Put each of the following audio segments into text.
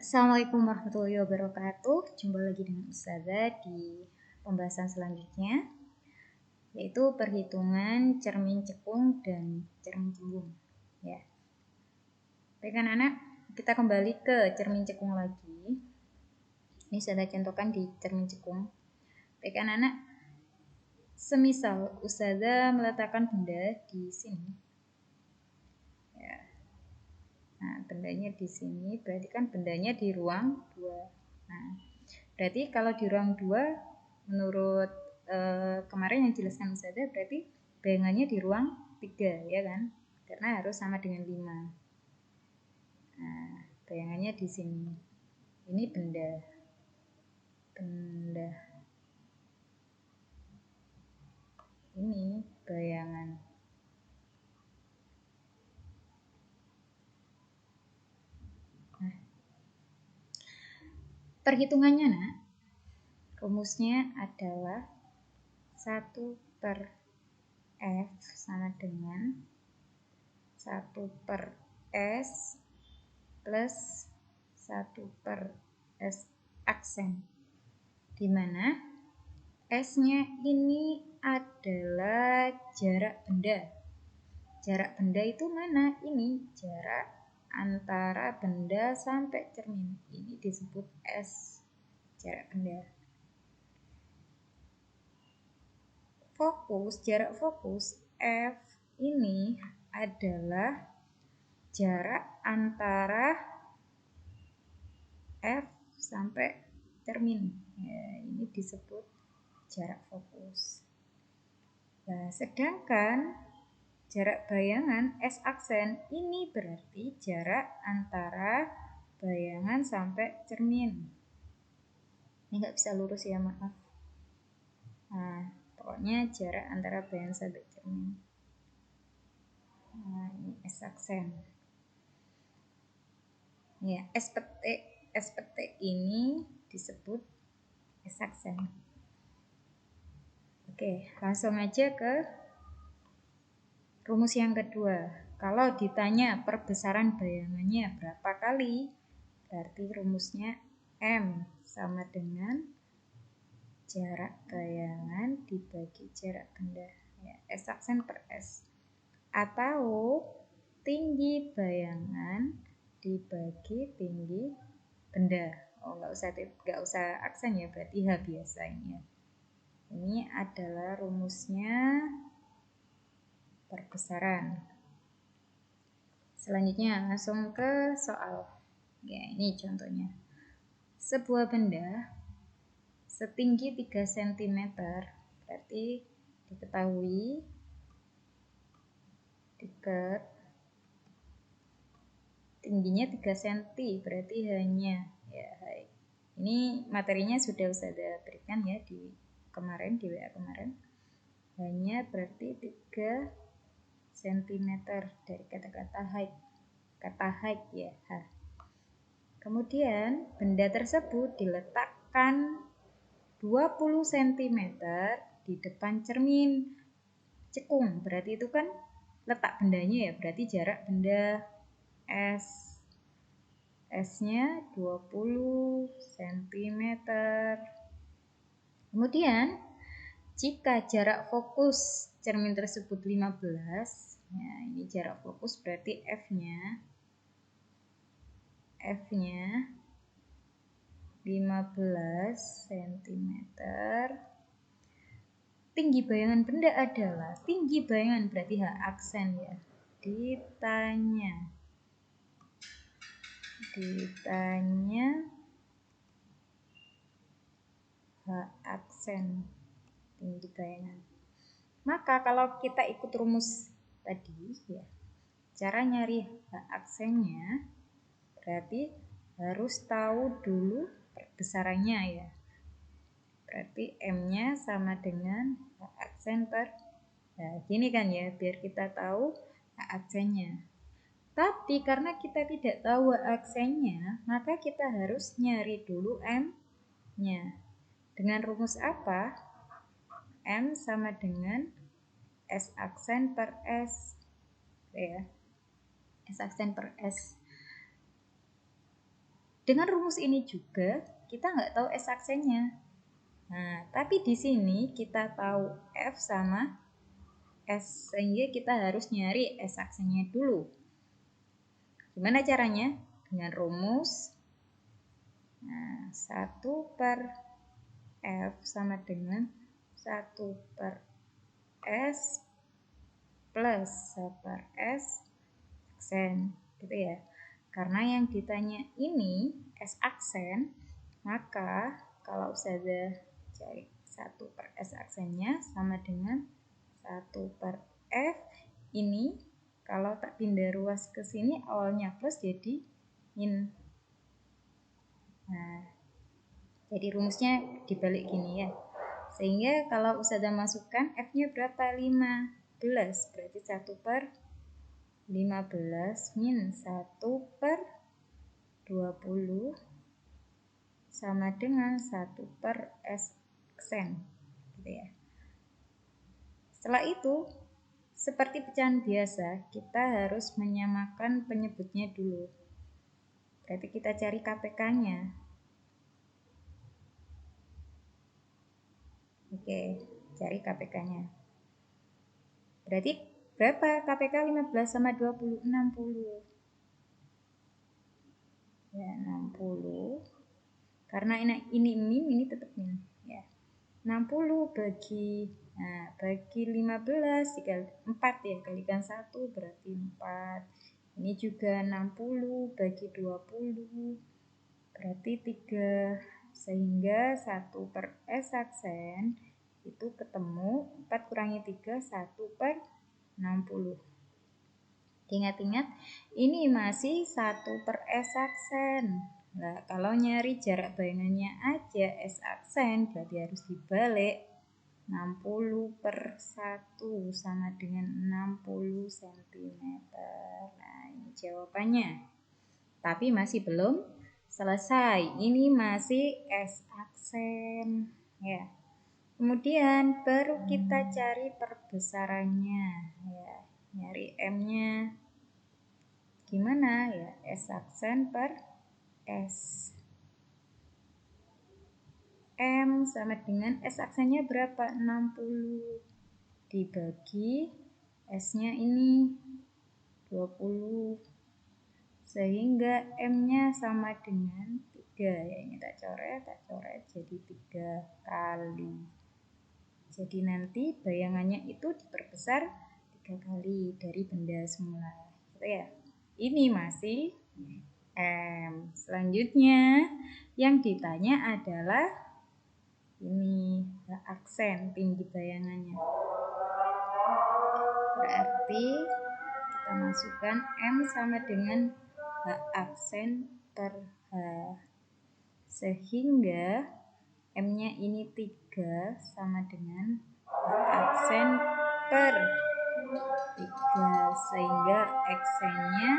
Assalamualaikum warahmatullahi wabarakatuh. Jumpa lagi dengan Ustazah di pembahasan selanjutnya, yaitu perhitungan cermin cekung dan cermin cembung. Ya. Baik anak-anak, kita kembali ke cermin cekung lagi. Ini saya contohkan di cermin cekung. Baik anak-anak, semisal Ustazah meletakkan benda di sini. Ya. Nah, bendanya di sini, berarti kan bendanya di ruang 2. Nah, berarti kalau di ruang 2, menurut kemarin yang dijelaskan Ustazah, berarti bayangannya di ruang 3, ya kan? Karena harus sama dengan 5. Nah, bayangannya di sini. Ini benda. Ini bayangan. Nah, perhitungannya, nak, rumusnya adalah 1/F sama dengan 1/S plus 1/S aksen, di mana S-nya ini adalah jarak benda. Jarak benda itu mana? Ini jarak antara benda sampai cermin. Ini disebut S, jarak benda. Jarak fokus F ini adalah jarak antara F sampai cermin. Ya, ini disebut jarak fokus. Nah, sedangkan jarak bayangan S aksen ini berarti jarak antara bayangan sampai cermin. Ini nggak bisa lurus ya, maaf. Nah, pokoknya jarak antara bayangan sampai cermin. Nah, ini S aksen. Ya, S petik ini disebut S aksen. Oke, langsung aja ke rumus yang kedua. Kalau ditanya perbesaran bayangannya berapa kali, berarti rumusnya M sama dengan jarak bayangan dibagi jarak benda. Ya, S aksen per S. Atau tinggi bayangan dibagi tinggi benda. Oh, nggak usah aksen ya, berarti H biasa ini ya. Ini adalah rumusnya perbesaran. Selanjutnya langsung ke soal. Ya, ini contohnya. Sebuah benda setinggi 3 cm, berarti diketahui tingginya 3 cm, berarti hanya ya, ini materinya sudah saya berikan ya di kemarin, di WA kemarin. Hanya berarti 3 cm dari kata-kata height. Kata height ya, H. Kemudian benda tersebut diletakkan 20 cm di depan cermin cekung. Berarti itu kan letak bendanya ya, berarti jarak benda S. S-nya 20 cm. Kemudian jika jarak fokus cermin tersebut 15, ya ini jarak fokus berarti F-nya 15 cm. Tinggi bayangan benda adalah, tinggi bayangan berarti H aksen ya. Ditanya H aksen, tinggi bayangan. Maka kalau kita ikut rumus tadi ya, cara nyari H aksennya berarti harus tahu dulu perbesarannya ya. Berarti M-nya sama dengan H aksen per, nah gini kan ya, biar kita tahu H aksennya. Tapi karena kita tidak tahu H aksennya, maka kita harus nyari dulu M-nya. Dengan rumus apa? M sama dengan S aksen per S. Ya. S aksen per S. Dengan rumus ini juga kita nggak tahu S aksennya. Nah, tapi di sini kita tahu F sama S, sehingga kita harus nyari S aksennya dulu. Gimana caranya? Dengan rumus 1 per F sama dengan 1 per S plus 1 per S aksen, gitu ya. Karena yang ditanya ini S aksen, maka kalau Ustazah cari 1 per S aksennya sama dengan 1 per F ini, kalau tak pindah ruas ke sini awalnya plus jadi min. Nah, jadi rumusnya dibalik gini ya. Sehingga kalau Ustazah masukkan F-nya berapa? 15. Berarti 1 per 15 min 1 per 20 sama dengan 1 per S aksen, gitu ya. Setelah itu, seperti pecahan biasa, kita harus menyamakan penyebutnya dulu. Berarti kita cari KPK-nya. Oke, cari KPK-nya. Berarti berapa KPK 15 sama 20? 60. Ya, 60. Karena ini min, ini tetap min. Ya. 60 bagi 15 dikali 4 ya, kalikan 1 berarti 4. Ini juga 60 bagi 20 berarti 3. Sehingga 1 per S aksen itu ketemu 4 kurangi 3, 1 per 60. Ingat-ingat, ini masih 1 per S aksen. Nah, kalau nyari jarak bayangannya aja S aksen, berarti harus dibalik. 60 per 1 sama dengan 60 cm. Nah, ini jawabannya. Tapi masih belum selesai. Ini masih S aksen. Ya. Kemudian baru kita cari perbesarannya. Ya, nyari M-nya. Gimana ya? S aksen per S. M sama dengan S aksennya berapa? 60 dibagi S-nya ini 20. Sehingga M-nya sama dengan 3. Ya, ini tak coret jadi 3 kali. Jadi nanti bayangannya itu diperbesar 3 kali dari benda semula. Gitu ya. Ini masih M. Selanjutnya yang ditanya adalah ini aksen tinggi bayangannya. Berarti kita masukkan M sama dengan H aksen per H. Sehingga M-nya ini 3 sama dengan H aksen per 3. Sehingga aksennya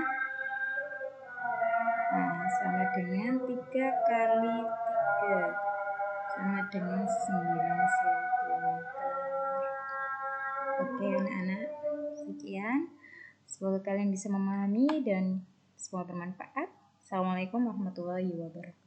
sama dengan 3 kali 3 sama dengan 9 cm. Oke anak-anak, sekian. Semoga kalian bisa memahami dan semoga bermanfaat. Assalamualaikum warahmatullahi wabarakatuh.